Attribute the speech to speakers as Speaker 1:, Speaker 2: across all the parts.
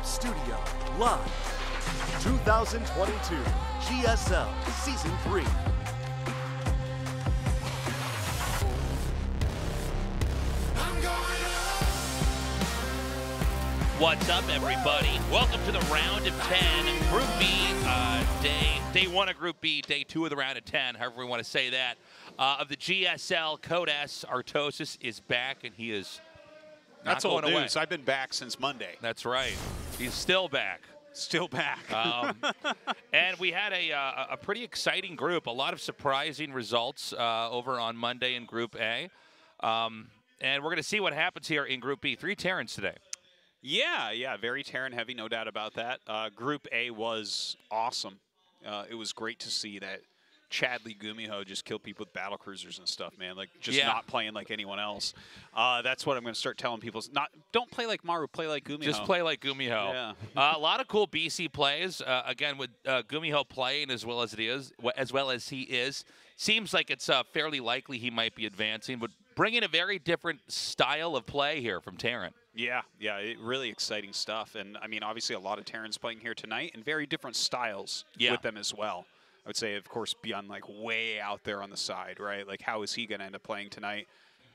Speaker 1: Top Studio, live. 2022 GSL Season 3.
Speaker 2: What's up, everybody? Welcome to the round of 10, Group B, day 1 of Group B, day 2 of the round of 10, however we want to say that, of the GSL. Code S, Artosis is back, and he is not
Speaker 3: That's old
Speaker 2: going away.
Speaker 3: news. I've been back since Monday.
Speaker 2: That's right. He's still back.
Speaker 3: Still back.
Speaker 2: And we had a pretty exciting group, a lot of surprising results over on Monday in Group A. And we're going to see what happens here in Group B. 3 Terrans today.
Speaker 3: Yeah, very Terran heavy, no doubt about that. Group A was awesome. It was great to see that Chadley Gumiho just killed people with battle cruisers and stuff, man. Like, just not playing like anyone else. That's what I'm going to start telling people. Don't play like Maru, play like Gumiho.
Speaker 2: Just play like Gumiho.
Speaker 3: Yeah.
Speaker 2: A lot of cool BC plays. Again, with Gumiho playing as well as he is, seems like it's fairly likely he might be advancing, but bringing a very different style of play here from Terran.
Speaker 3: Yeah, really exciting stuff. And, I mean, obviously a lot of Terrans playing here tonight and very different styles with them as well. I would say, of course, ByuN, like, way out there on the side, right? Like, how is he going to end up playing tonight?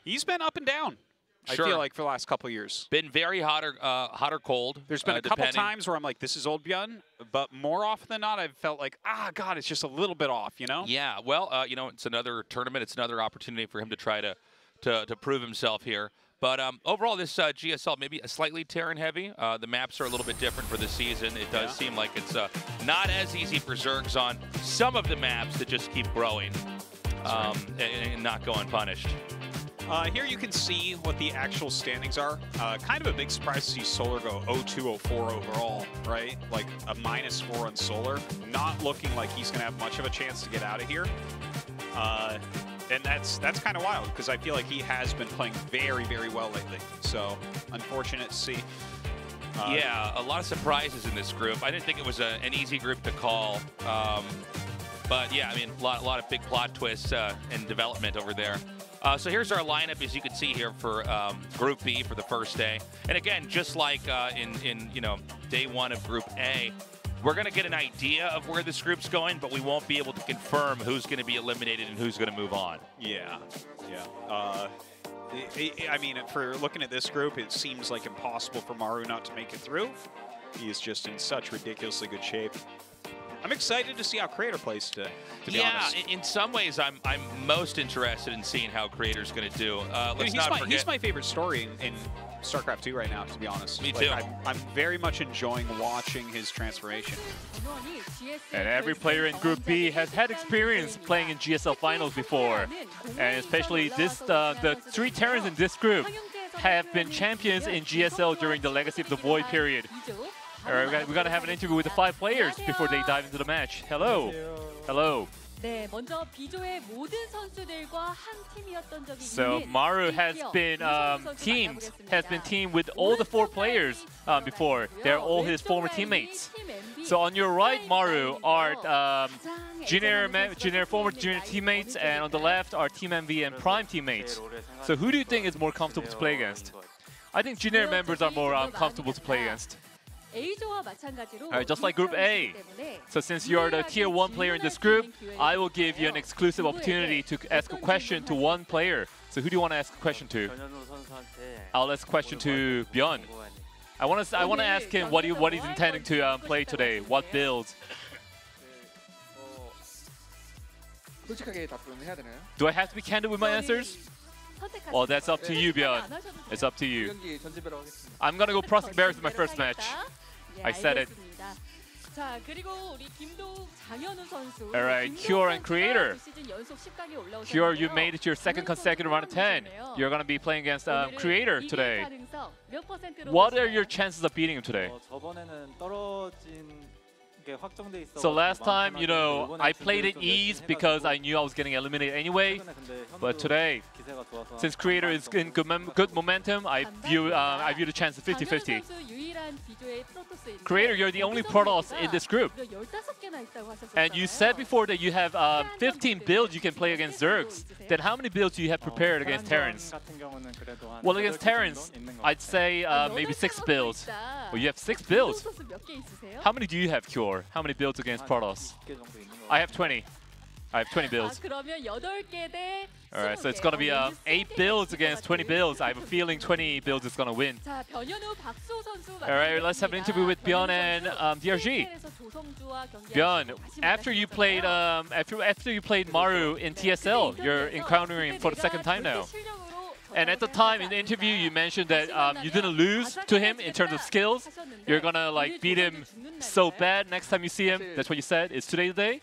Speaker 3: He's been up and down, I feel like, for the last couple of years.
Speaker 2: Been very hot or cold.
Speaker 3: There's been a couple times where I'm like, this is old ByuN, but more often than not, I've felt like, God, it's just a little bit off, you know?
Speaker 2: Yeah, well, you know, it's another tournament. It's another opportunity for him to try to prove himself here. But overall, this GSL maybe a slightly Terran heavy. The maps are a little bit different for this season. It does seem like it's not as easy for Zergs on some of the maps that just keep growing and not go unpunished.
Speaker 3: Here you can see what the actual standings are. Kind of a big surprise to see Solar go 0-2, 0-4 overall, right? Like a -4 on Solar. Not looking like he's going to have much of a chance to get out of here. And that's kind of wild because I feel like he has been playing very, very well lately. So unfortunate to see.
Speaker 2: Yeah, a lot of surprises in this group. I didn't think it was an easy group to call. But yeah, I mean, a lot of big plot twists and development over there. So here's our lineup, as you can see here for Group B for the first day. And again, just like in day 1 of Group A, we're going to get an idea of where this group's going, but we won't be able to confirm who's going to be eliminated and who's going to move on.
Speaker 3: Yeah. I mean, for looking at this group, it seems like impossible for Maru not to make it through. He is just in such ridiculously good shape. I'm excited to see how Creator plays today, to be honest.
Speaker 2: Yeah, in some ways, I'm most interested in seeing how Creator's going to do.
Speaker 3: He's my favorite story in StarCraft 2 right now, to be honest.
Speaker 2: Me too.
Speaker 3: I'm very much enjoying watching his transformation.
Speaker 4: And every player in Group B has had experience playing in GSL finals before. And especially the 3 Terrans in this group have been champions in GSL during the Legacy of the Void period. We're going to have an interview with the 5 players before they dive into the match. Hello. Hello. So Maru has been teamed with all the 4 players before. They're all his former teammates. So on your right, Maru, are former junior teammates, and on the left are Team MV and Prime teammates. So who do you think is more comfortable to play against? I think junior members are more comfortable to play against. Just like Group A. So since you're the Tier 1 player in this group, I will give you an exclusive opportunity to ask a question to one player. So who do you want to ask a question to? I'll ask a question to ByuN. I want to ask him what he's intending to play today. What builds? Do I have to be candid with my answers? Well, that's up to you, ByuN. It's up to you. I'm going to go Prospect Bears in my first match. I said it. Alright, Cure and Creator. Cure, you made it your 2nd consecutive round of 10. You're going to be playing against Creator today. What are your chances of beating him today? So last time, I played at ease because I knew I was getting eliminated anyway. But today, since Creator is in good momentum, I view the chances 50-50. Creator, you're the only Protoss in this group. And you said before that you have 15 builds you can play against Zergs. Then how many builds do you have prepared against Terrans? Well, against Terrans, I'd say maybe 6 builds. Well, you have 6 builds. How many do you have, Cure? How many builds against Protoss? I have 20. I have 20 builds. Alright, so it's gonna be 8 builds against 20 builds. I have a feeling 20 builds is gonna win. Alright, let's have an interview with ByuN and DRG. ByuN, after you played Maru in TSL, you're encountering him for the 2nd time now. And at the time in the interview, you mentioned that you didn't lose to him in terms of skills. You're gonna like beat him so bad next time you see him. That's what you said. Is today the day?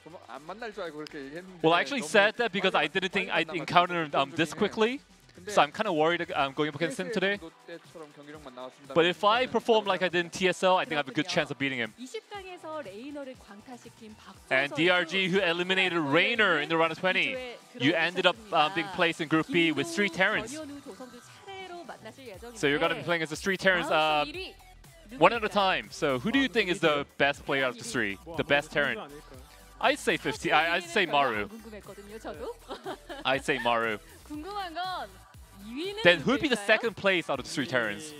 Speaker 4: Well, I actually said that because I didn't think I'd encounter him this quickly. So I'm kind of worried going up against him today. But if I perform like I did in TSL, I think I have a good chance of beating him. And DRG, who eliminated Rainer in the round of 20, you ended up being placed in Group B with 3 Terrans. So you're going to be playing as the 3 Terrans one at a time. So who do you think is the best player out of the 3? The best Terran? I'd say 50. I'd say Maru. I'd say Maru. Then who'd be the 2nd place out of the 3 Terrans?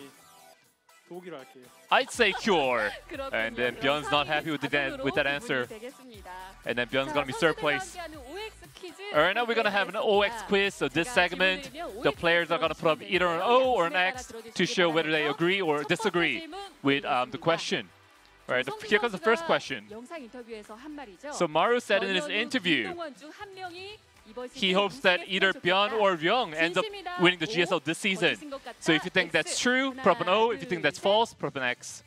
Speaker 4: I'd say Cure. And then ByuN's not happy with that answer. And then ByuN's gonna be 3rd place. Alright, now we're gonna have an OX quiz. So this segment, the players are gonna put up either an O or an X to show whether they agree or disagree with the question. Alright, here comes the first question. So Maru said in his interview, he hopes that either ByuN or Ryung ends up winning the GSL this season. So if you think that's true, put up an O. If you think that's false, put up an X.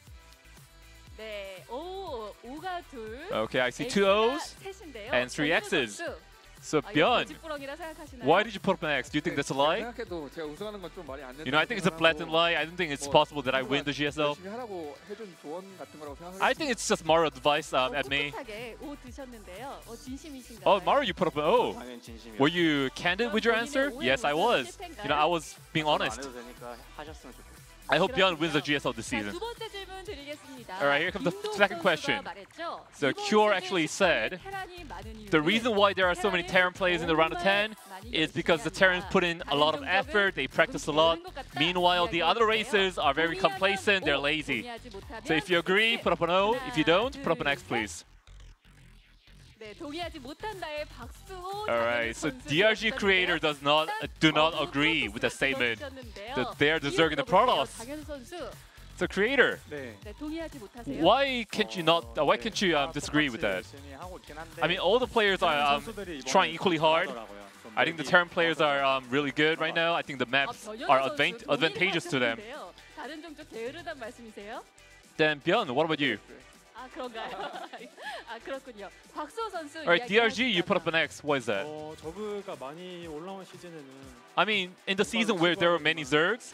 Speaker 4: Okay, I see 2 O's and 3 X's. So ByuN, why did you put up an X? Do you think that's a lie? You know, I think it's a blatant lie. I don't think it's possible that I win the GSL. I think it's just Maru advice at me. Oh, Maru, you put up an O. Were you candid with your answer? Yes, I was. You know, I was being honest. I hope ByuN wins the GSL this season. Alright, here comes the 2nd question. So Cure actually said, the reason why there are so many Terran players in the round of 10 is because the Terrans put in a lot of effort, they practice a lot. Meanwhile, the other races are very complacent, they're lazy. So if you agree, put up an O. If you don't, put up an X, please. Alright, so DRG Creator do not agree with the statement that they're the Zerg and the Protoss. So Creator, why can't you disagree with that? I mean, all the players are trying equally hard. I think the Terran players are really good right now. I think the maps are advantageous to them. Then ByuN, what about you? Alright, DRG, you put up an X. What is that? I mean, in the season where there were many Zergs,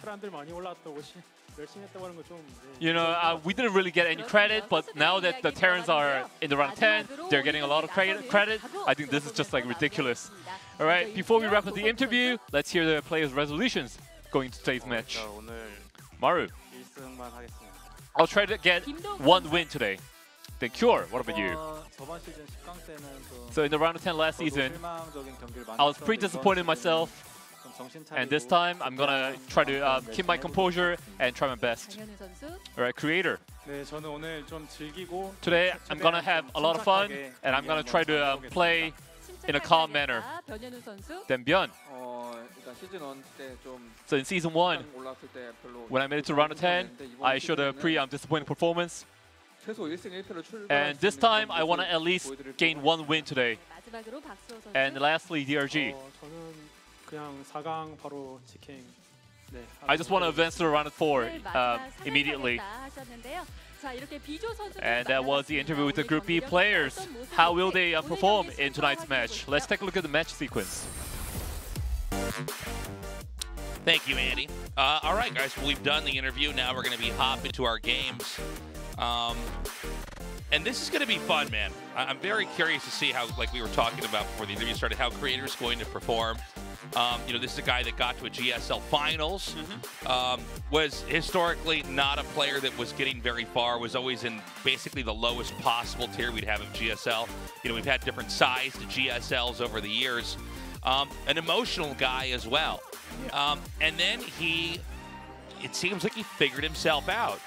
Speaker 4: you know, we didn't really get any credit, but now that the Terrans are in the round 10, they're getting a lot of credit. I think this is just like ridiculous. Alright, before we wrap up the interview, let's hear the players' resolutions going to today's match. Maru, I'll try to get 1 win today. Then Cure, what about you? So in the round of 10 last season, I was pretty disappointed in myself. And this time, I'm gonna try to keep my composure and try my best. Alright, Creator. Today, I'm gonna have a lot of fun, and I'm gonna try to play in a calm manner. Then ByuN. So in Season 1, when I made it to round of 10, I showed a pretty disappointing performance. And this time, I want to at least gain 1 win today. And lastly, DRG. I just want to advance to round of 4 immediately. And that was the interview with the Group B players. How will they perform in tonight's match? Let's take a look at the match sequence.
Speaker 2: Thank you, Andy. All right, guys, we've done the interview. Now we're going to be hopping to our games. And this is going to be fun, man. I'm very curious to see how, like we were talking about before the interview started, how Creator's going to perform. You know, this is a guy that got to a GSL finals. Was historically not a player that was getting very far. Was always in basically the lowest possible tier we'd have of GSL. You know, we've had different sized GSLs over the years. An emotional guy as well. And then it seems like he figured himself out.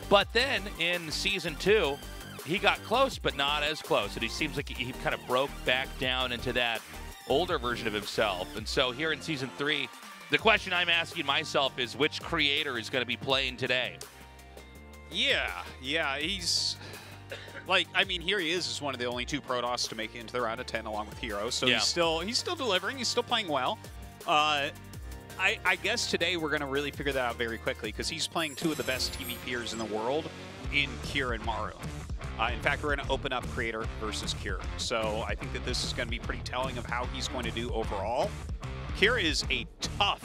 Speaker 2: But then in Season 2, he got close, but not as close. And he seems like he kind of broke back down into that older version of himself. And so here in Season 3, the question I'm asking myself is, which creator is going to be playing today?
Speaker 3: Yeah, he's... Like, I mean, here he is one of the only 2 Protoss to make it into the round of 10 along with Hero. So he's still delivering. He's still playing well. I guess today we're going to really figure that out very quickly because he's playing 2 of the best TVPers in the world in Cure and Maru. In fact, we're going to open up Creator versus Cure. So I think that this is going to be pretty telling of how he's going to do overall. Cure is a tough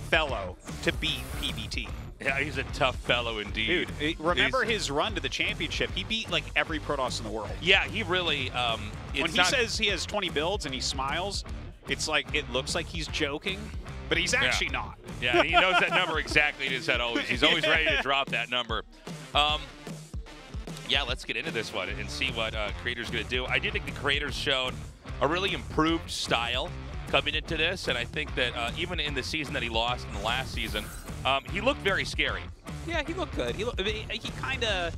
Speaker 3: fellow to beat PBT.
Speaker 2: Yeah, he's a tough fellow indeed.
Speaker 3: Dude, remember his run to the championship? He beat like every Protoss in the world.
Speaker 2: Yeah, he really...
Speaker 3: when he says he has 20 builds and he smiles, it's like, it looks like he's joking, but he's actually not.
Speaker 2: Yeah, he knows that number exactly in his head always. He's always ready to drop that number. Yeah, let's get into this one and see what Creator's going to do. I do think the Creator's shown a really improved style coming into this, and I think that even in the season that he lost in the last season, he looked very scary.
Speaker 3: Yeah, he looked good. He kind of...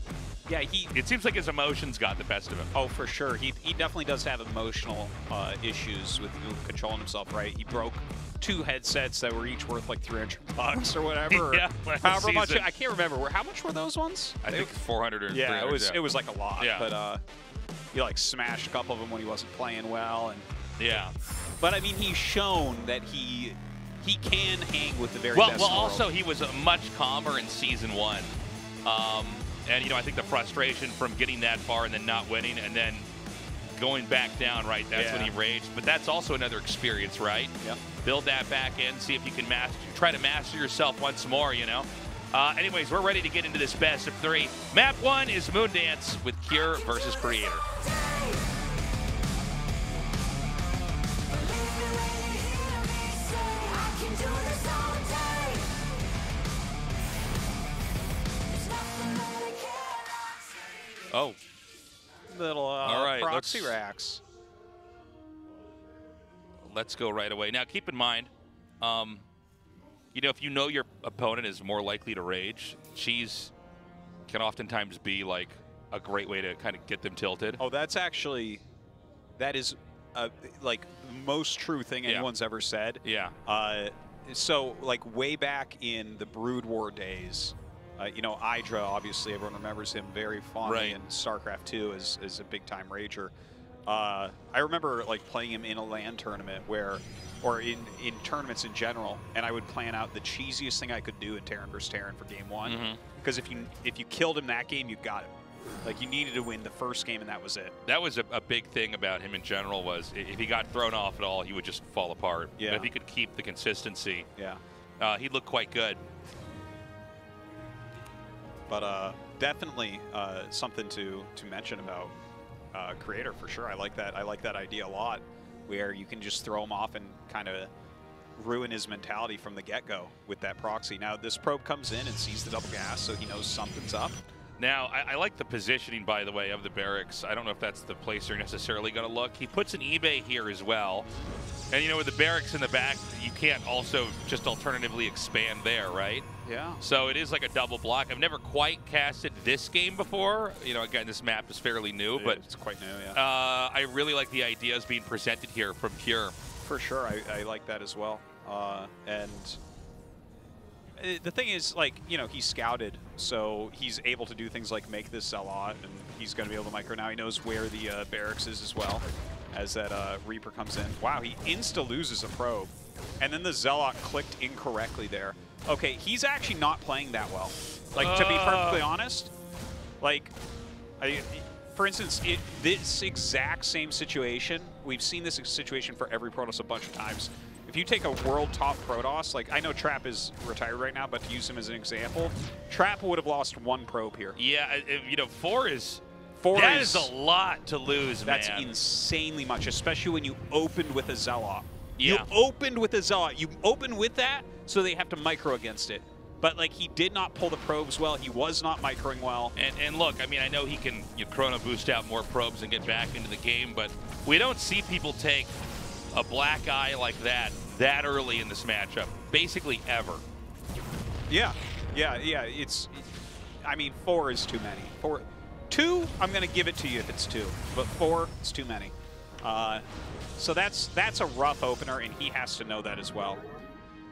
Speaker 3: Yeah,
Speaker 2: it seems like his emotions got the best of him.
Speaker 3: Oh, for sure. He definitely does have emotional issues with controlling himself, right? He broke 2 headsets that were each worth like $300 or whatever.
Speaker 2: Yeah,
Speaker 3: however much. I can't remember. How much were those ones?
Speaker 2: I think 400 or 300.
Speaker 3: Yeah, it was like a lot.
Speaker 2: Yeah.
Speaker 3: But he like smashed a couple of them when he wasn't playing well. And
Speaker 2: yeah.
Speaker 3: But I mean, he's shown that he can hang with the very best in the world.
Speaker 2: Also he was much calmer in Season 1. And, you know, I think the frustration from getting that far and then not winning and then going back down, right, that's when he raged. But that's also another experience, right?
Speaker 3: Yep.
Speaker 2: Build that back in, see if you can try to master yourself once more, you know? Anyways, we're ready to get into this best of 3. Map 1 is Moondance with Cure versus Creator. Oh.
Speaker 3: Little
Speaker 2: all right,
Speaker 3: proxy racks.
Speaker 2: Let's go right away. Now, keep in mind, you know, if you know your opponent is more likely to rage, cheese can oftentimes be like a great way to kind of get them tilted.
Speaker 3: Oh, that is like the most true thing anyone's ever said.
Speaker 2: Yeah.
Speaker 3: So like way back in the Brood War days, you know, Hydra, obviously everyone remembers him very fondly in StarCraft 2 as a big-time rager. I remember like playing him in a LAN tournament or in tournaments in general, and I would plan out the cheesiest thing I could do in Terran vs. Terran for game 1. Because if you killed him that game, you got him. Like, you needed to win the first game, and that was it.
Speaker 2: That was a big thing about him in general, was if he got thrown off at all, he would just fall apart.
Speaker 3: Yeah.
Speaker 2: But if he could keep the consistency, he looked quite good.
Speaker 3: But definitely something to mention about Creator for sure. I like that idea a lot, where you can just throw him off and kind of ruin his mentality from the get-go with that proxy. Now this probe comes in and sees the double gas, so he knows something's up.
Speaker 2: Now, I like the positioning, by the way, of the barracks. I don't know if that's the place they're necessarily going to look. He puts an eBay here as well. And, you know, with the barracks in the back, you can't also just alternatively expand there, right?
Speaker 3: Yeah.
Speaker 2: So it is like a double block. I've never quite casted this game before. You know, again, this map is fairly new, but
Speaker 3: it's quite new,
Speaker 2: I really like the ideas being presented here from Pure.
Speaker 3: For sure, I like that as well. And the thing is, like, you know, he's scouted, so he's able to do things like make this Zealot, and he's going to be able to micro now. He knows where the barracks is as well, as that Reaper comes in. Wow, he insta-loses a probe, and then the Zealot clicked incorrectly there. Okay, he's actually not playing that well. Like, to be perfectly honest, like, for instance, this exact same situation, we've seen this situation for every Protoss a bunch of times. If you take a world top Protoss, like, I know Trap is retired right now, but to use him as an example, Trap would have lost 1 probe here.
Speaker 2: Yeah, you know, 4 is that is a lot to lose,
Speaker 3: man. That's insanely much, especially when you opened with a Zealot.
Speaker 2: Yeah.
Speaker 3: You opened with a Zealot. You opened with that, so they have to micro against it. But like he did not pull the probes well. He was not microing well.
Speaker 2: And look, I mean, I know he can chrono boost out more probes and get back into the game, but we don't see people take a black eye like that early in this matchup, basically ever.
Speaker 3: Yeah. I mean, 4 is too many. 2, I'm going to give it to you if it's 2, but 4, it's too many. So that's a rough opener, and he has to know that as well.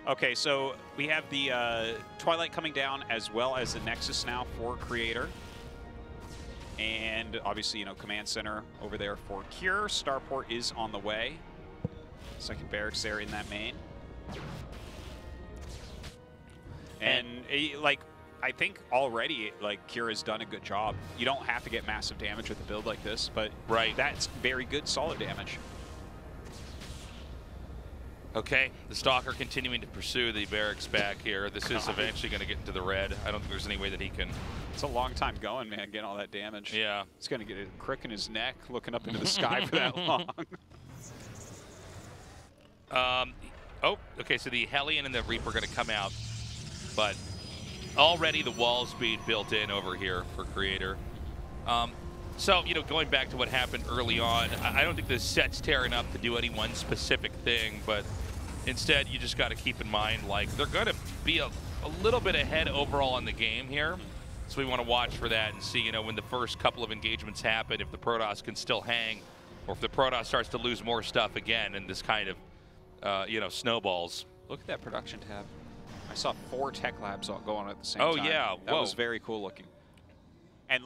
Speaker 3: Okay, so we have the Twilight coming down as well as the Nexus now for Creator. And obviously, Command Center over there for Cure. Starport is on the way. Second barracks there in that main. And I think already, Cure has done a good job. You don't have to get massive damage with a build like this, but that's very good solid damage.
Speaker 2: Okay, the Stalker continuing to pursue the barracks back here. This is eventually going to get into the red. I don't think there's any way that he can.
Speaker 3: It's a long time going, man, getting all that damage.
Speaker 2: Yeah.
Speaker 3: He's going to get a crick in his neck looking up into the sky for that long.
Speaker 2: Oh, okay, so the Hellion and the Reaper are going to come out, but already the wall's being built in over here for Creator. So, going back to what happened early on, I don't think the set's tearing up to do any one specific thing, but instead you just got to keep in mind, they're going to be a little bit ahead overall in the game here. So we want to watch for that and see, when the first couple of engagements happen, if the Protoss can still hang, or if the Protoss starts to lose more stuff again and this kind of, snowballs.
Speaker 3: Look at that production tab. I saw 4 tech labs all going at the same
Speaker 2: time.
Speaker 3: Oh,
Speaker 2: yeah.
Speaker 3: That was very cool looking. And,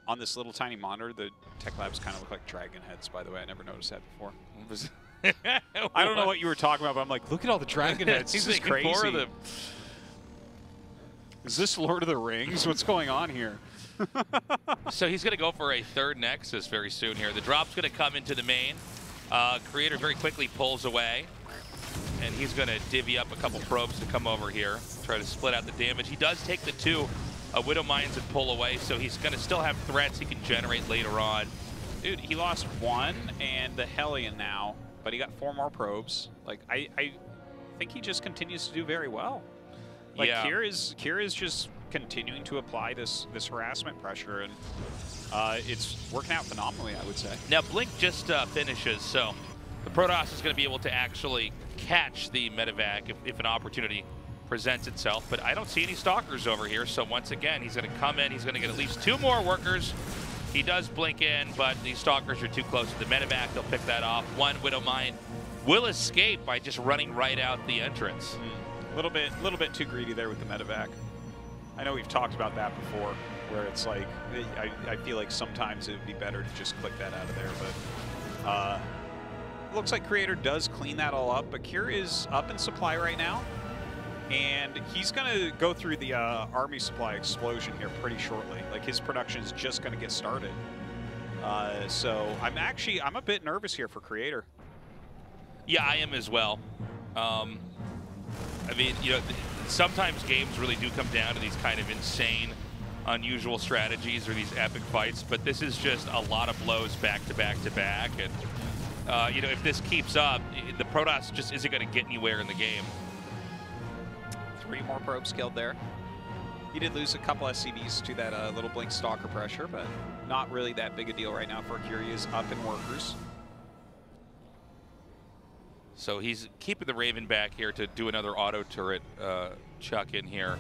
Speaker 3: on this little tiny monitor, the tech labs kind of look like dragon heads, by the way. I never noticed that before. I don't know what you were talking about, but I'm like, look at all the dragon heads. This is crazy.
Speaker 2: 4 of them.
Speaker 3: Is this Lord of the Rings? What's going on here?
Speaker 2: So he's going to go for a 3rd Nexus very soon here. The drop's going to come into the main. Creator very quickly pulls away, and he's going to divvy up a couple probes to come over here, try to split out the damage. He does take the 2 Widow Mines and pull away, so he's going to still have threats he can generate later on.
Speaker 3: Dude, he lost 1 and the Hellion now, but he got 4 more probes. I think he just continues to do very well.
Speaker 2: Yeah.
Speaker 3: Kier is just continuing to apply this harassment pressure, and it's working out phenomenally, I would say.
Speaker 2: Now, Blink just finishes, so the Protoss is going to be able to actually catch the medevac if an opportunity presents itself, but I don't see any Stalkers over here, so once again, he's going to come in, he's going to get at least 2 more workers. He does blink in, but these Stalkers are too close to the medevac. They'll pick that off. 1 Widow Mine will escape by just running right out the entrance.
Speaker 3: A little bit too greedy there with the medevac. I know we've talked about that before, where it's like, I feel like sometimes it would be better to just click that out of there, but looks like Creator does clean that all up, but Kier is up in supply right now. And he's going to go through the army supply explosion here pretty shortly. His production is just going to get started. So I'm a bit nervous here for Creator.
Speaker 2: Yeah, I am as well. I mean, sometimes games really do come down to these kind of insane, unusual strategies or these epic fights, but this is just a lot of blows back to back to back. And, if this keeps up, the Protoss just isn't going to get anywhere in the game.
Speaker 3: 3 more probes killed there. He did lose a couple SCVs to that little Blink Stalker pressure, but not really that big a deal right now for Curious up in workers.
Speaker 2: So he's keeping the Raven back here to do another auto turret chuck in here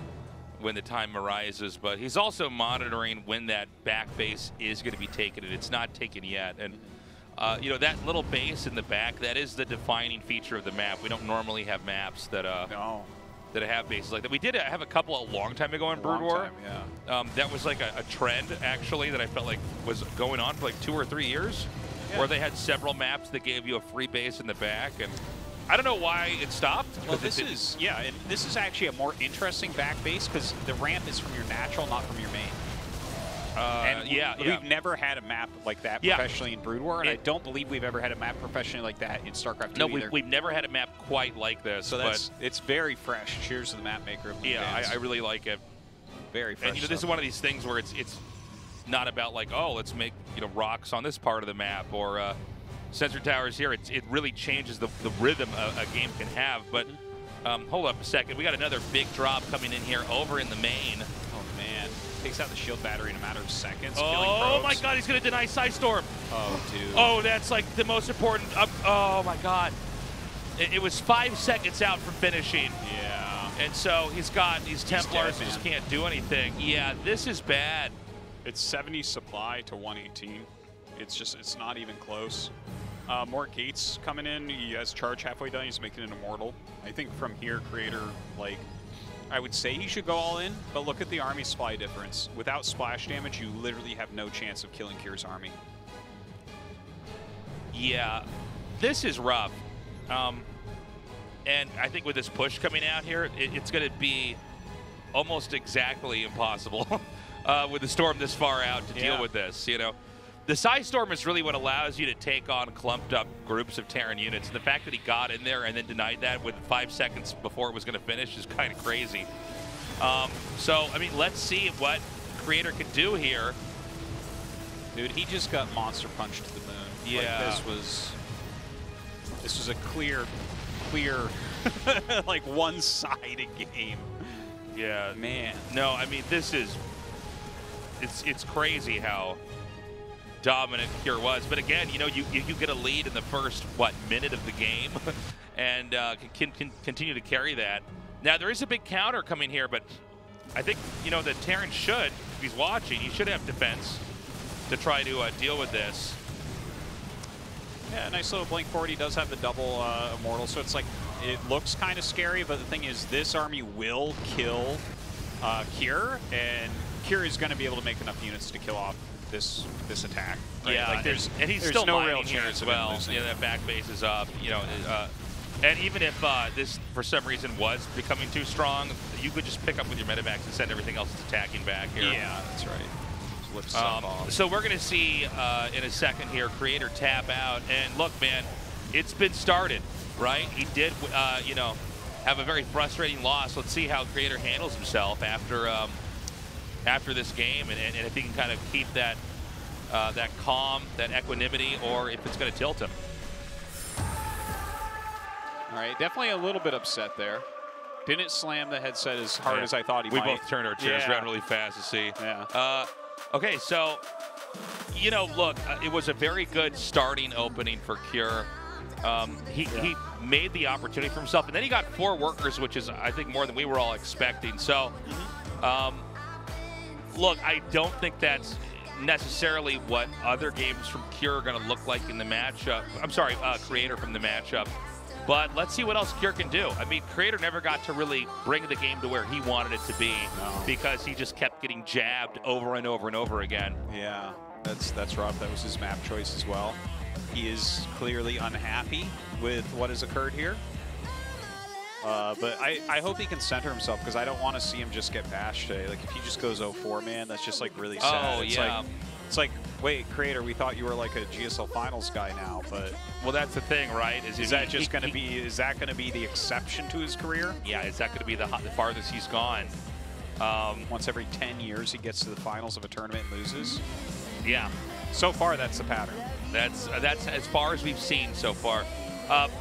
Speaker 2: when the time arises, but he's also monitoring when that back base is going to be taken, and it's not taken yet. And that little base in the back, that is the defining feature of the map. We don't normally have maps that that have bases like that. We did have a couple a long time ago in Brood War.
Speaker 3: Yeah.
Speaker 2: That was like a trend, actually, that I felt like was going on for 2 or 3 years, where they had several maps that gave you a free base in the back. And I don't know why it stopped.
Speaker 3: Well, this is actually a more interesting back base because the ramp is from your natural, not from your main. We've never had a map like that professionally in Brood War, and I don't believe we've ever had a map professionally like that in StarCraft 2
Speaker 2: No, we've never had a map quite like this.
Speaker 3: So it's very fresh. Cheers to the map maker.
Speaker 2: I really like it.
Speaker 3: Very fresh.
Speaker 2: And this is one of these things where it's not about let's make rocks on this part of the map, or sensor towers here, it really changes the rhythm a game can have. But hold up a second. We got another big drop coming in here over in the main.
Speaker 3: Oh, man. Takes out the shield battery in a matter of seconds.
Speaker 2: Oh, my God. He's going to deny Psystorm.
Speaker 3: Oh, dude.
Speaker 2: Oh, that's like the most important. Oh, my God. It was 5 seconds out from finishing.
Speaker 3: Yeah.
Speaker 2: And so he's got these Templars that just can't do anything. Yeah, this is bad.
Speaker 3: It's 70 supply to 118. It's not even close. More gates coming in. He has charge halfway done. He's making it immortal. I think from here, Creator, like, I would say he should go all in, but look at the army supply difference. Without splash damage, you literally have no chance of killing Kier's army.
Speaker 2: Yeah, this is rough. And I think with this push coming out here, it's going to be almost exactly impossible with the storm this far out to deal with this, you know. The Psystorm is really what allows you to take on clumped up groups of Terran units. And the fact that he got in there and then denied that with 5 seconds before it was going to finish is kind of crazy. So, I mean, let's see what Creator can do here.
Speaker 3: Dude, he just got monster punched to the moon.
Speaker 2: Yeah.
Speaker 3: Like, this was a clear, like, one-sided game.
Speaker 2: Yeah.
Speaker 3: Man.
Speaker 2: No, I mean, this is, it's crazy how dominant Kier was. But again, you know, you get a lead in the first, minute of the game and can continue to carry that. Now, there is a big counter coming here, but I think, you know, that Terran should, if he's watching, he should have defense to try to deal with this.
Speaker 3: Yeah, nice little blink forward. He does have the double immortal, so it's like, it looks kind of scary, but the thing is, this army will kill Kier, and Kier is going to be able to make enough units to kill off this attack. Right?
Speaker 2: Yeah,
Speaker 3: like there's
Speaker 2: still
Speaker 3: no
Speaker 2: mining
Speaker 3: real
Speaker 2: here
Speaker 3: chance
Speaker 2: as
Speaker 3: of
Speaker 2: well.
Speaker 3: him losing.
Speaker 2: Yeah, that back base is up. You know, and even if this for some reason was becoming too strong, you could just pick up with your medevacs and send everything else that's attacking back here.
Speaker 3: Yeah, that's right. Lift stuff off.
Speaker 2: So we're going to see in a second here Creator tap out, and look, man, it's been started, right? He did, you know, have a very frustrating loss. Let's see how Creator handles himself after this game, and if he can kind of keep that that calm, that equanimity, or if it's going to tilt him.
Speaker 3: All right, definitely a little bit upset there. Didn't slam the headset as hard as I thought he might.
Speaker 2: We both turned our chairs around really fast to see.
Speaker 3: Yeah.
Speaker 2: Okay, so, you know, look, it was a very good starting opening for Kier. He made the opportunity for himself, and then he got 4 workers, which is, I think, more than we were all expecting. So, look, I don't think that's necessarily what other games from Kier are going to look like in the matchup. I'm sorry, Creator from the matchup. But let's see what else Kier can do. I mean, Creator never got to really bring the game to where he wanted it to be because he just kept getting jabbed over and over and over again.
Speaker 3: Yeah, that's rough. That was his map choice as well. He is clearly unhappy with what has occurred here. But I hope he can center himself, because I don't want to see him just get bashed today. Like, if he just goes 0-4, man, that's just, like, really sad.
Speaker 2: Oh, yeah.
Speaker 3: It's like, wait, Creator, we thought you were like a GSL Finals guy now, but...
Speaker 2: Well, that's the thing, right?
Speaker 3: Is that just going to be, is that going to be the exception to his career?
Speaker 2: Yeah, is that going to be the farthest he's gone?
Speaker 3: Once every 10 years he gets to the finals of a tournament and loses?
Speaker 2: Yeah.
Speaker 3: So far, that's the pattern.
Speaker 2: That's as far as we've seen so far.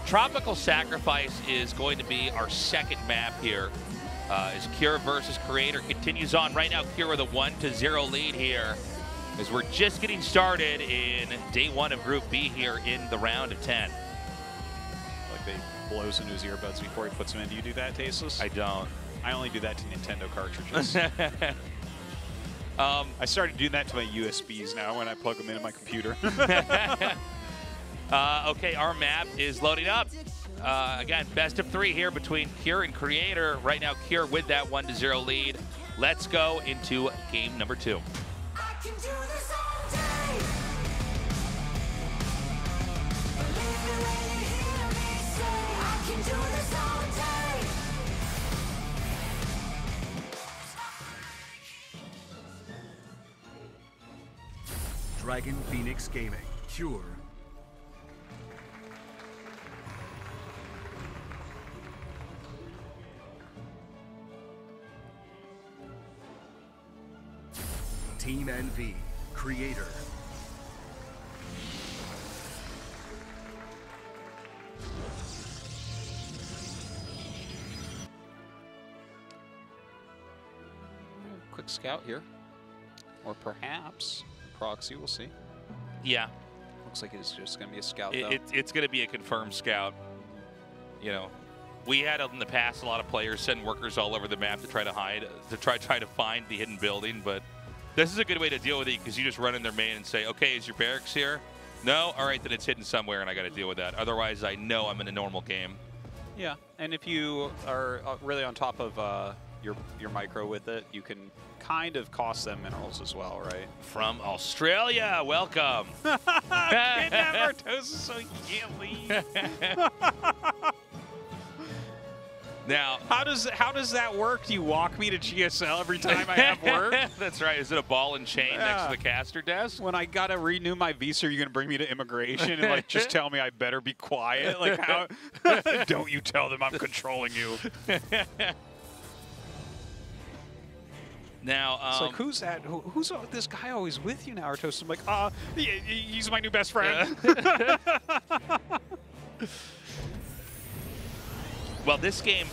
Speaker 2: Tropical Sacrifice is going to be our second map here. As Kier versus Creator continues on. Right now, Kier with a 1-0 lead here, as we're just getting started in day 1 of Group B here in the round of 10.
Speaker 3: Like, they blows into his earbuds before he puts them in. Do you do that, Tasteless?
Speaker 2: I don't.
Speaker 3: I only do that to Nintendo cartridges. I started doing that to my USBs now when I plug them into my computer.
Speaker 2: Okay, our map is loading up. Again, best of 3 here between Kier and Creator. Right now, Kier with that 1-0 lead. Let's go into game number 2.
Speaker 5: I can do this all day. Believe me when you hear me say, I can do this all day.
Speaker 1: Dragon Phoenix Gaming, Cure. Team NV, Creator.
Speaker 3: quick scout here. Or perhaps proxy, we'll see.
Speaker 2: Yeah.
Speaker 3: Looks like it's just going to be a scout, though.
Speaker 2: It's going to be a confirmed scout. You know, we had in the past a lot of players send workers all over the map to try to hide, to try to find the hidden building, but this is a good way to deal with it because you just run in their main and say, okay, is your barracks here? No? All right, then it's hidden somewhere and I got to deal with that. Otherwise, I know I'm in a normal game.
Speaker 3: Yeah, and if you are really on top of your micro with it, you can kind of cost them minerals as well, right?
Speaker 2: From Australia, welcome.
Speaker 3: Never so yelly.
Speaker 2: Now,
Speaker 3: how does that work? Do you walk me to GSL every time I have work?
Speaker 2: That's right. Is it a ball and chain next to the caster desk?
Speaker 3: When I gotta renew my visa, you're gonna bring me to immigration and like just tell me I better be quiet? Like how? Don't you tell them I'm controlling you?
Speaker 2: Now,
Speaker 3: it's like, who's that? Who's this guy always with you, Naruto? I'm like, he's my new best friend.
Speaker 2: Well, this game,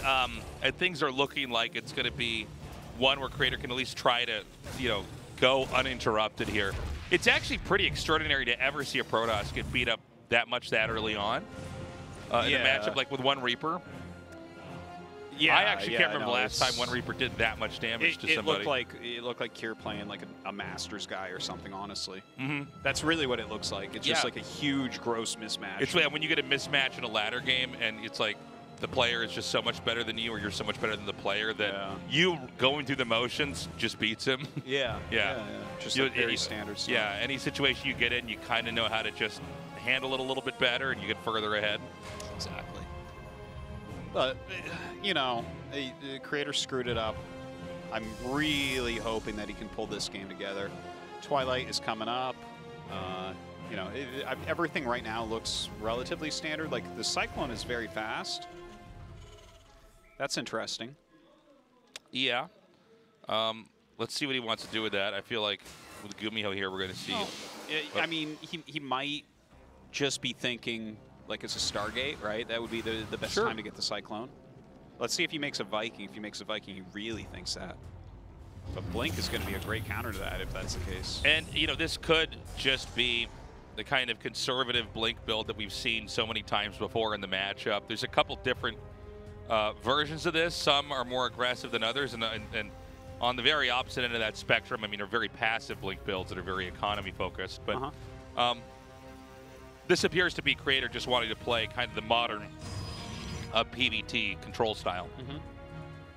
Speaker 2: things are looking like it's going to be one where Creator can at least try to, go uninterrupted here. It's actually pretty extraordinary to ever see a Protoss get beat up that much that early on in a matchup, like with one Reaper.
Speaker 3: Yeah,
Speaker 2: I actually can't remember the last time one Reaper did that much damage to somebody.
Speaker 3: It looked like Kier playing like a Masters guy or something, honestly. That's really what it looks like. It's just like a huge, gross mismatch.
Speaker 2: It's when you get a mismatch in a ladder game and it's like the player is just so much better than you or you're so much better than the player that you going through the motions just beats him.
Speaker 3: Yeah. Just like very standard stuff.
Speaker 2: Yeah, any situation you get in, you kind of know how to just handle it a little bit better and you get further ahead.
Speaker 3: Exactly. But, the Creator screwed it up. I'm really hoping that he can pull this game together. Twilight is coming up. Everything right now looks relatively standard. Like, the Cyclone is very fast. That's interesting.
Speaker 2: Yeah. Let's see what he wants to do with that. I feel like with Gumiho here, we're going to see.
Speaker 3: I mean, he might just be thinking like it's a Stargate, right? That would be the best time to get the Cyclone. Let's see if he makes a Viking. If he makes a Viking, he really thinks that. But Blink is going to be a great counter to that if that's the case.
Speaker 2: And, this could just be the kind of conservative Blink build that we've seen so many times before in the matchup. There's a couple different versions of this. Some are more aggressive than others. And on the very opposite end of that spectrum, I mean, are very passive Blink builds that are very economy focused. But this appears to be Creator just wanting to play kind of the modern PvT control style.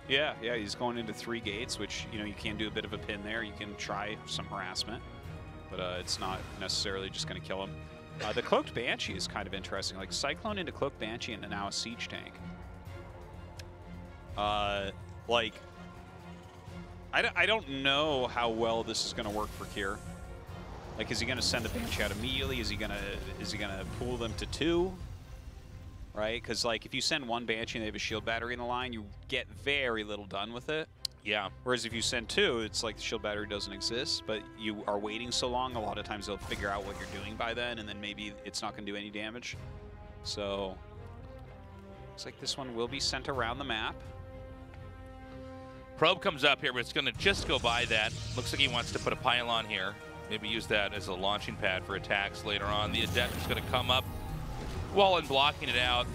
Speaker 3: Yeah, he's going into 3 gates, which, you can do a bit of a pin there. You can try some harassment, but it's not necessarily just going to kill him. The Cloaked Banshee is kind of interesting. Like, Cyclone into Cloaked Banshee and now a Siege Tank. I don't know how well this is going to work for Kier. Like, is he going to send the Banshee out immediately? Is he gonna pull them to 2? Right? Because, like, if you send 1 Banshee and they have a shield battery in the line, you get very little done with it.
Speaker 2: Yeah.
Speaker 3: Whereas if you send 2, it's like the shield battery doesn't exist, but you are waiting so long, a lot of times they'll figure out what you're doing by then, and then maybe it's not going to do any damage. So, looks like this one will be sent around the map.
Speaker 2: Probe comes up here, but it's going to just go by that. Looks like he wants to put a pylon here. Maybe use that as a launching pad for attacks later on. The Adept is going to come up, Wallen blocking it out.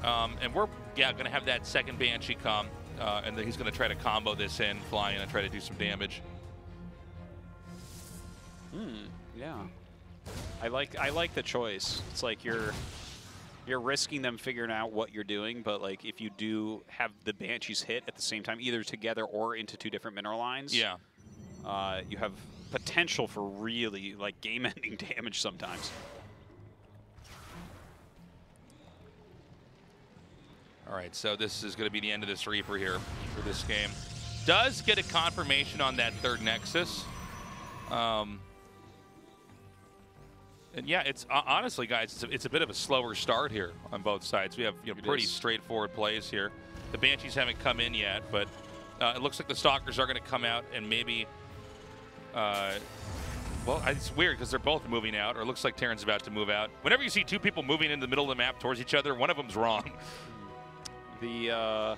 Speaker 2: And we're going to have that second Banshee come. And then he's going to try to combo this in, fly in, and try to do some damage.
Speaker 3: Yeah. I like the choice. It's like you're risking them figuring out what you're doing, but like if you do have the Banshees hit at the same time, either together or into 2 different mineral lines, you have potential for really like game-ending damage sometimes.
Speaker 2: All right, so this is going to be the end of this Reaper here for this game. Does get a confirmation on that 3rd Nexus. And yeah, it's honestly, guys, it's a bit of a slower start here on both sides. We have pretty straightforward plays here. The Banshees haven't come in yet, but it looks like the Stalkers are going to come out and maybe. Well, it's weird because they're both moving out, or it looks like Terran's about to move out. Whenever you see 2 people moving in the middle of the map towards each other, one of them's wrong.
Speaker 3: So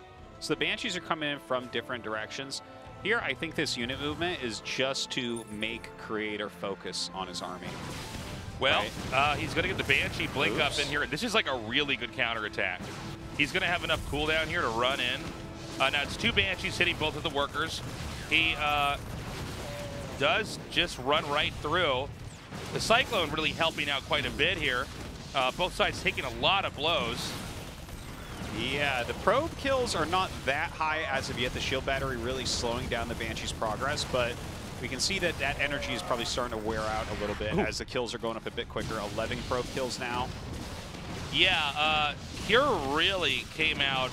Speaker 3: the Banshees are coming in from different directions. Here, I think this unit movement is just to make Creator focus on his army.
Speaker 2: Well,
Speaker 3: right?
Speaker 2: he's going to get the Banshee blink up in here. This is like a really good counterattack. He's going to have enough cooldown here to run in. Now it's 2 Banshees hitting both of the workers. He does just run right through. The Cyclone really helping out quite a bit here. Both sides taking a lot of blows.
Speaker 3: Yeah, the probe kills are not that high as of yet. The shield battery really slowing down the Banshee's progress, but we can see that that energy is probably starting to wear out a little bit as the kills are going up a bit quicker. 11 probe kills now.
Speaker 2: Yeah, Kira really came out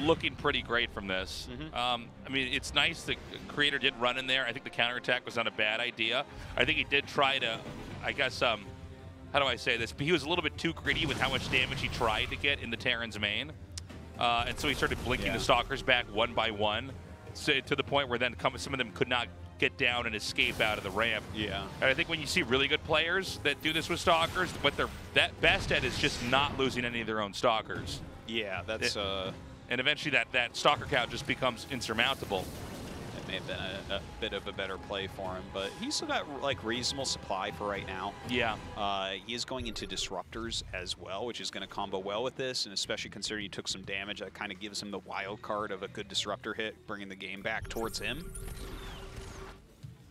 Speaker 2: looking pretty great from this. I mean, it's nice that Creator did run in there. I think the counterattack was not a bad idea. I think he did try to, I guess, how do I say this? But he was a little bit too greedy with how much damage he tried to get in the Terran's main. And so he started blinking the Stalkers back one by one, so, to the point where then some of them could not get down and escape out of the ramp. Yeah. And I think when you see really good players that do this with Stalkers, what they're best at is just not losing any of their own Stalkers.
Speaker 3: Yeah, that's...
Speaker 2: and eventually that Stalker count just becomes insurmountable.
Speaker 3: It may have been a bit of a better play for him, but he's still got like reasonable supply for right now. Yeah. He is going into Disruptors as well, which is going to combo well with this, and especially considering he took some damage, that kind of gives him the wild card of a good Disruptor hit, bringing the game back towards him.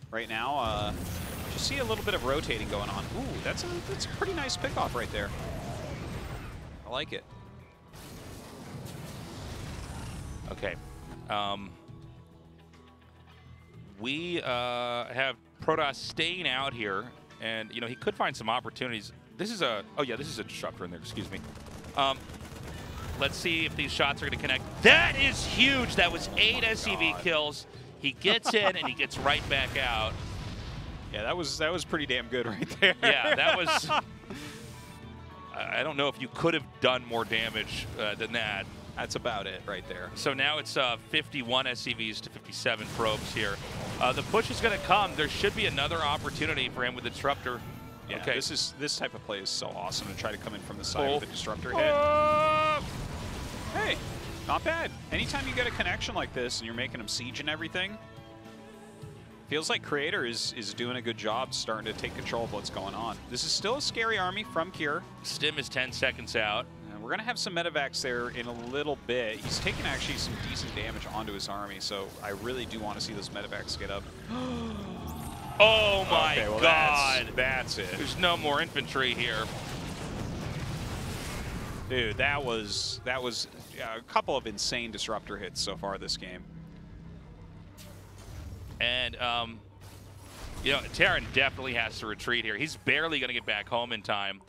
Speaker 3: Right now, just see a little bit of rotating going on. Ooh, that's a pretty nice pickoff right there. I like it.
Speaker 2: Okay. We have Protoss staying out here, and he could find some opportunities. This is a this is a Disruptor in there. Excuse me. Let's see if these shots are going to connect. That is huge. That was 8 SCV kills. He gets in and he gets right back out.
Speaker 3: Yeah, that was pretty damn good right there.
Speaker 2: Yeah, that was. I don't know if you could have done more damage than that.
Speaker 3: That's about it right there.
Speaker 2: So now it's 51 SCVs to 57 probes here. The push is going to come. There should be another opportunity for him with the Disruptor.
Speaker 3: Yeah,
Speaker 2: okay.
Speaker 3: This type of play is so awesome to try to come in from the side with a Disruptor hit. Hey, not bad. Anytime you get a connection like this and you're making them siege and everything, feels like Creator is doing a good job starting to take control of what's going on. This is still a scary army from Cure.
Speaker 2: Stim is 10 seconds out.
Speaker 3: We're going to have some medevacs there in a little bit. He's taking actually some decent damage onto his army, so I really do want to see those medevacs get up.
Speaker 2: Oh my God.
Speaker 3: That's it.
Speaker 2: There's no more infantry here.
Speaker 3: Dude, that was a couple of insane Disruptor hits so far this game.
Speaker 2: And, Terran definitely has to retreat here. He's barely going to get back home in time.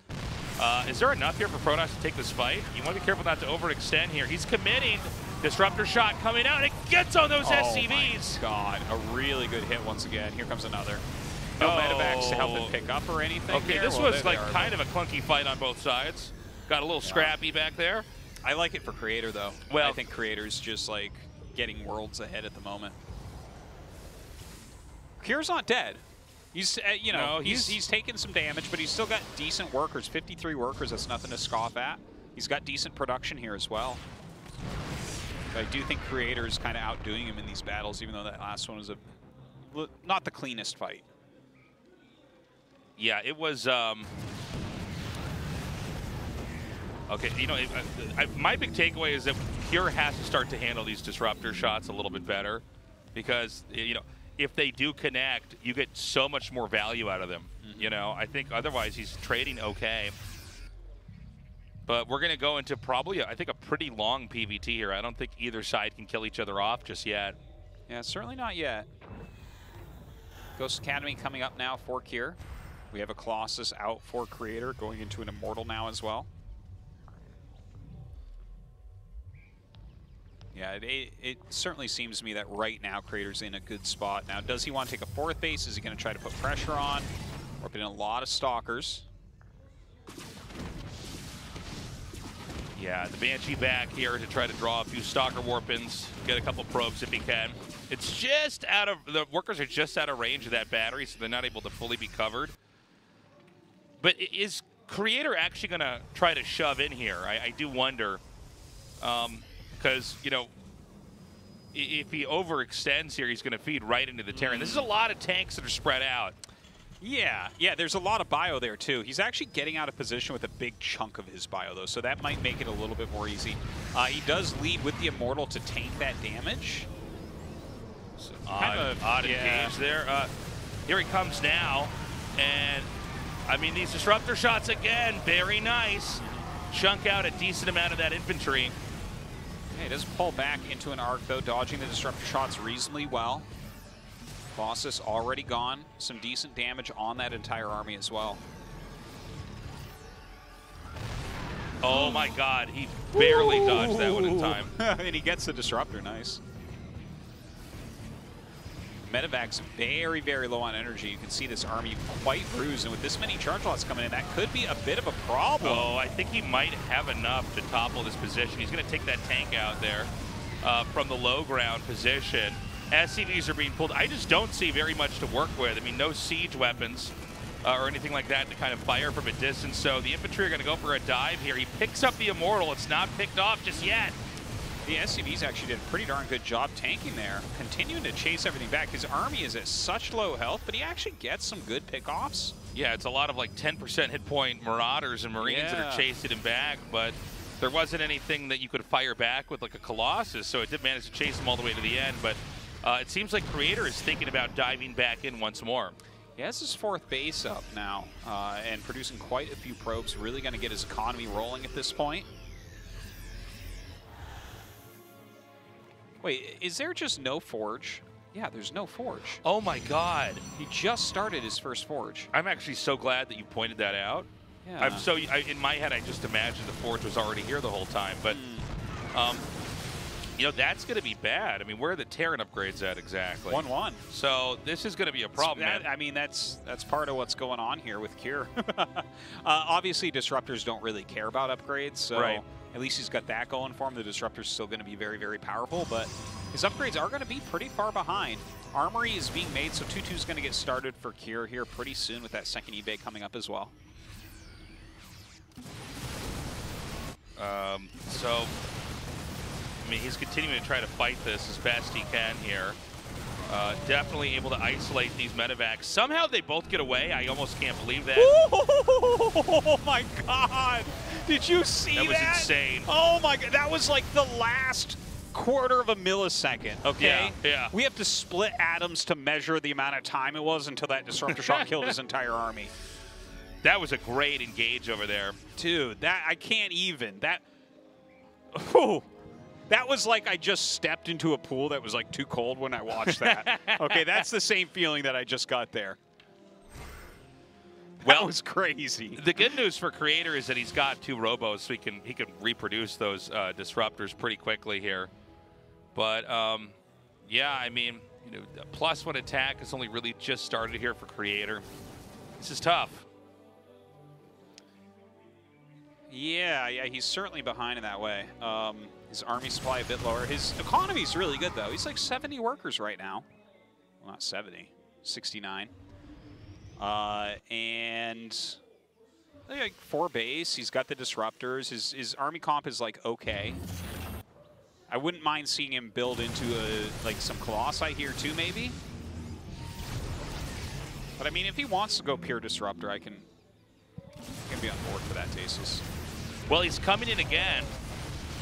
Speaker 2: Is there enough here for Protoss to take this fight? You want to be careful not to overextend here. He's committing. Disruptor shot coming out. It gets on those SCVs.
Speaker 3: Oh, my God. A really good hit once again. Here comes another. No medevacs to help him pick up or anything.
Speaker 2: Okay,
Speaker 3: here.
Speaker 2: This was like kind of a clunky fight on both sides. Got a little scrappy back there.
Speaker 3: I like it for Creator, though.
Speaker 2: Well,
Speaker 3: I think Creator's just like getting worlds ahead at the moment. Cure's not dead. He's, he's taken some damage, but he's still got decent workers. 53 workers, that's nothing to scoff at. He's got decent production here as well. But I do think Creator is kind of outdoing him in these battles, even though that last one was not the cleanest fight.
Speaker 2: Yeah, it was. Okay, my big takeaway is that Cure has to start to handle these Disruptor shots a little bit better, because if they do connect, you get so much more value out of them. I think otherwise he's trading okay. But we're going to go into probably, I think, a pretty long PVT here. I don't think either side can kill each other off just yet.
Speaker 3: Yeah, certainly not yet. Ghost Academy coming up now for Cure. We have a Colossus out for Creator, going into an Immortal now as well. Yeah, it certainly seems to me that right now Creator's in a good spot. Now, does he want to take a 4th base? Is he going to try to put pressure on? We're putting a lot of Stalkers.
Speaker 2: Yeah, the Banshee back here to try to draw a few Stalker Warpins, get a couple probes if he can. It's just out of, the workers are just out of range of that battery, so they're not able to fully be covered. But is Creator actually going to try to shove in here? I do wonder. Because, if he overextends here, he's going to feed right into the Terran. This is a lot of tanks that are spread out.
Speaker 3: Yeah, there's a lot of bio there, too. He's actually getting out of position with a big chunk of his bio, though, so that might make it a little bit more easy. He does lead with the Immortal to tank that damage.
Speaker 2: So odd engage there. Here he comes now, and, I mean, these Disruptor shots again, very nice. Chunk out a decent amount of that infantry.
Speaker 3: He does pull back into an arc, though, dodging the Disruptor shots reasonably well. Bossus already gone. Some decent damage on that entire army as well.
Speaker 2: Oh my god, he barely dodged that one in time.
Speaker 3: And he gets the Disruptor, nice. Medevac's very, very low on energy. You can see this army quite bruised, and with this many charge lots coming in, that could be a bit of a problem.
Speaker 2: Oh, I think he might have enough to topple this position. He's going to take that tank out there from the low ground position. SCVs are being pulled. I just don't see very much to work with. I mean, no siege weapons or anything like that to kind of fire from a distance. So the infantry are going to go for a dive here. He picks up the Immortal. It's not picked off just yet.
Speaker 3: The SCVs actually did a pretty darn good job tanking there, continuing to chase everything back. His army is at such low health, but he actually gets some good pickoffs.
Speaker 2: Yeah, it's a lot of like 10% hit point Marauders and Marines that are chasing him back, but there wasn't anything that you could fire back with like a Colossus, so it did manage to chase him all the way to the end. But it seems like Creator is thinking about diving back in once more.
Speaker 3: He has his 4th base up now and producing quite a few probes, really going to get his economy rolling at this point. Wait, is there just no forge? Yeah, there's no forge.
Speaker 2: Oh my god.
Speaker 3: He just started his first forge.
Speaker 2: I'm actually so glad that you pointed that out.
Speaker 3: Yeah.
Speaker 2: In my head, I just imagined the forge was already here the whole time, but you know, that's going to be bad. I mean, where are the Terran upgrades at exactly?
Speaker 3: 1-1.
Speaker 2: So this is going to be a problem.
Speaker 3: I mean, that's part of what's going on here with Cure. Obviously, Disruptors don't really care about upgrades, so at least he's got that going for him. The Disruptor's still going to be very, very powerful, but his upgrades are going to be pretty far behind. Armory is being made, so 2-2 is going to get started for Cure here pretty soon with that second eBay coming up as well.
Speaker 2: So, I mean, he's continuing to try to fight this as best he can here. Definitely able to isolate these medevacs. Somehow they both get away. I almost can't believe that.
Speaker 3: Oh my god! Did you see that?
Speaker 2: That was insane.
Speaker 3: Oh my god, that was like the last quarter of a millisecond, okay?
Speaker 2: Yeah.
Speaker 3: We have to split atoms to measure the amount of time it was until that Disruptor shot killed his entire army.
Speaker 2: That was a great engage over there.
Speaker 3: Dude, that I can't even. That was like I just stepped into a pool that was like too cold when I watched that. Okay, that's the same feeling that I just got there. That was crazy.
Speaker 2: The good news for Creator is that he's got 2 robos, so he can reproduce those disruptors pretty quickly here. But yeah, I mean, you know, +1 attack has only really just started here for Creator. This is tough.
Speaker 3: Yeah, he's certainly behind in that way. His army supply a bit lower. His economy's really good, though. He's like 70 workers right now. Well, not 70, 69. And like 4 base. He's got the disruptors. His army comp is like okay. I wouldn't mind seeing him build into like some Colossi here too, maybe. But I mean, if he wants to go pure disruptor, I can be on board for that, Tasus.
Speaker 2: Well, he's coming in again.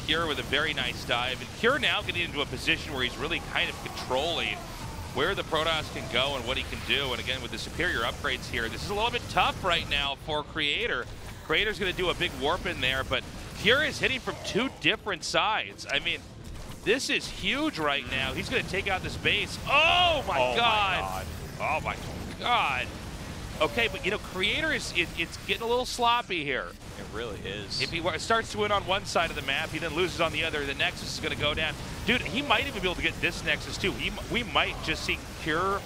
Speaker 2: Cure with a very nice dive. And Cure now getting into a position where he's really kind of controlling where the Protoss can go and what he can do. And again, with the superior upgrades here, this is a little bit tough right now for Creator. Creator's going to do a big warp in there, but Cure is hitting from 2 different sides. I mean, this is huge right now. He's going to take out this base. Oh, my God. Oh, my God. Okay, but, you know, Creator is it's getting a little sloppy here.
Speaker 3: It really is.
Speaker 2: If he starts to win on one side of the map, he then loses on the other, the Nexus is going to go down. Dude, he might even be able to get this Nexus, too. We might just see Cure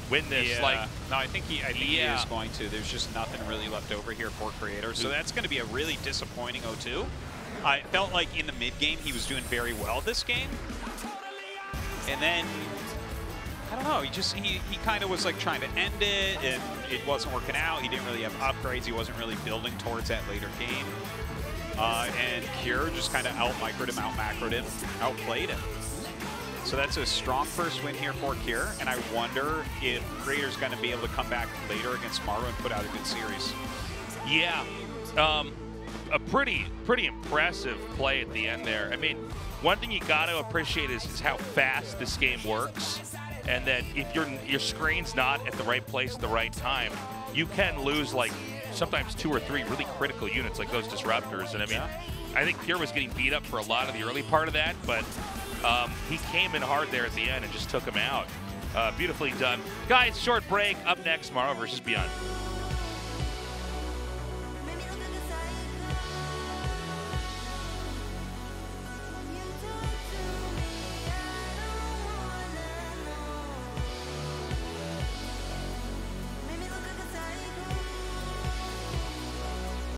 Speaker 2: win this.
Speaker 3: Yeah.
Speaker 2: Like,
Speaker 3: no, I think he is going to. There's just nothing really left over here for Creator. So that's going to be a really disappointing 0-2. I felt like in the mid-game he was doing very well this game. And then, I don't know, he kind of was like trying to end it, and it wasn't working out. He didn't really have upgrades. He wasn't really building towards that later game. And Cure just kind of out-microed him, out-macroed him, outplayed him. So that's a strong first win here for Kier, and I wonder if Creator's going to be able to come back later against Maru and put out a good series.
Speaker 2: Yeah, a pretty impressive play at the end there. I mean, one thing you got to appreciate is how fast this game works, and that if your screen's not at the right place at the right time, you can lose like sometimes 2 or 3 really critical units like those disruptors. And I mean, I think Kier was getting beat up for a lot of the early part of that, but he came in hard there at the end and just took him out. Beautifully done. Guys, short break. Up next, Maru versus ByuN.